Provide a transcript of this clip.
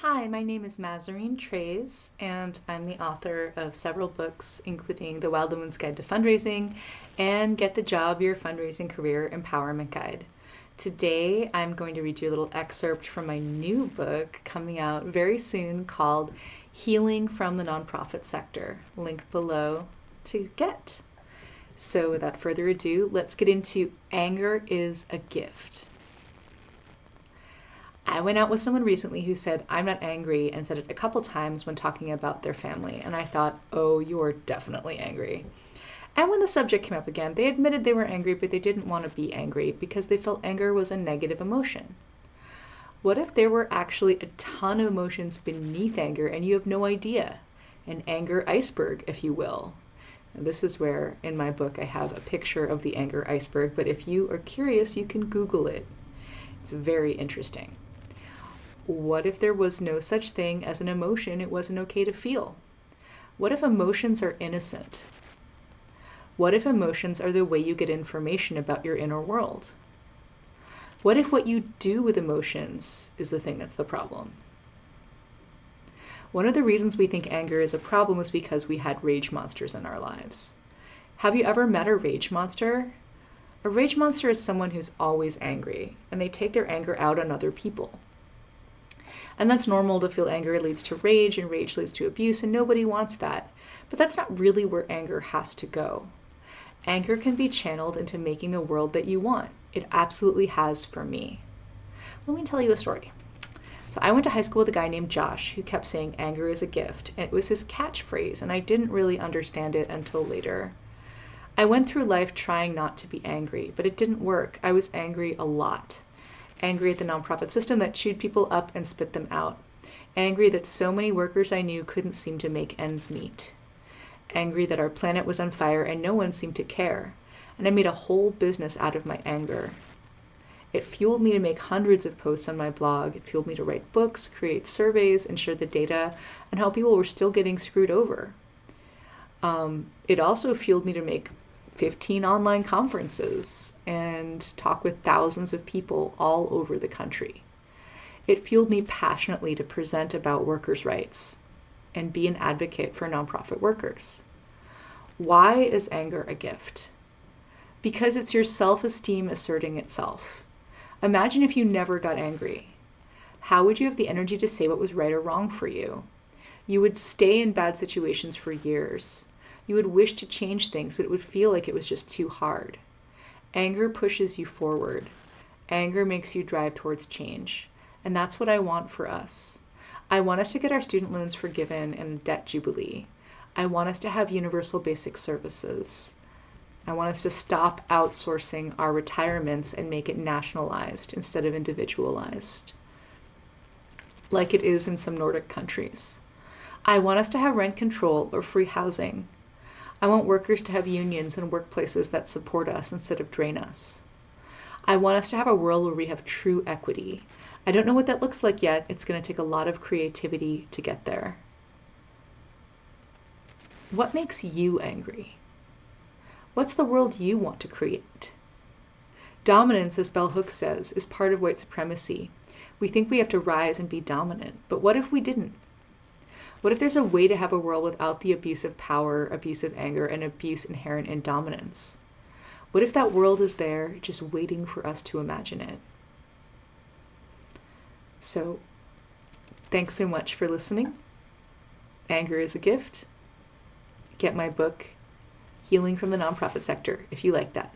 Hi, my name is Mazarine Treyz, and I'm the author of several books, including The Wild Woman's Guide to Fundraising and Get the Job Your Fundraising Career Empowerment Guide. Today, I'm going to read you a little excerpt from my new book coming out very soon called Healing from the Nonprofit Sector. Link below to get. So without further ado, let's get into Anger is a Gift. I went out with someone recently who said, "I'm not angry," and said it a couple times when talking about their family. And I thought, oh, you're definitely angry. And when the subject came up again, they admitted they were angry, but they didn't want to be angry because they felt anger was a negative emotion. What if there were actually a ton of emotions beneath anger and you have no idea? An anger iceberg, if you will. And this is where, in my book, I have a picture of the anger iceberg, but if you are curious, you can Google it. It's very interesting. What if there was no such thing as an emotion it wasn't okay to feel? What if emotions are innocent? What if emotions are the way you get information about your inner world? What if what you do with emotions is the thing that's the problem? One of the reasons we think anger is a problem is because we had rage monsters in our lives. Have you ever met a rage monster? A rage monster is someone who's always angry, and they take their anger out on other people. And that's normal to feel anger leads to rage, and rage leads to abuse, and nobody wants that. But that's not really where anger has to go. Anger can be channeled into making the world that you want. It absolutely has for me. Let me tell you a story. So I went to high school with a guy named Josh who kept saying anger is a gift. And it was his catchphrase, and I didn't really understand it until later. I went through life trying not to be angry, but it didn't work. I was angry a lot. Angry at the nonprofit system that chewed people up and spit them out. Angry that so many workers I knew couldn't seem to make ends meet. Angry that our planet was on fire and no one seemed to care. And I made a whole business out of my anger. It fueled me to make hundreds of posts on my blog. It fueled me to write books, create surveys, and share the data on how people were still getting screwed over. It also fueled me to make 15 online conferences and talk with thousands of people all over the country. It fueled me passionately to present about workers' rights and be an advocate for nonprofit workers. Why is anger a gift? Because it's your self-esteem asserting itself. Imagine if you never got angry. How would you have the energy to say what was right or wrong for you? You would stay in bad situations for years. You would wish to change things, but it would feel like it was just too hard. Anger pushes you forward. Anger makes you drive towards change. And that's what I want for us. I want us to get our student loans forgiven and a debt jubilee. I want us to have universal basic services. I want us to stop outsourcing our retirements and make it nationalized instead of individualized, like it is in some Nordic countries. I want us to have rent control or free housing. I want workers to have unions and workplaces that support us instead of drain us. I want us to have a world where we have true equity. I don't know what that looks like yet. It's going to take a lot of creativity to get there. What makes you angry? What's the world you want to create? Dominance, as Bell Hooks says, is part of white supremacy. We think we have to rise and be dominant, but what if we didn't? What if there's a way to have a world without the abuse of power, abuse of anger, and abuse inherent in dominance? What if that world is there, just waiting for us to imagine it? So, thanks so much for listening. Anger is a gift. Get my book, Healing from the Nonprofit Sector, if you like that.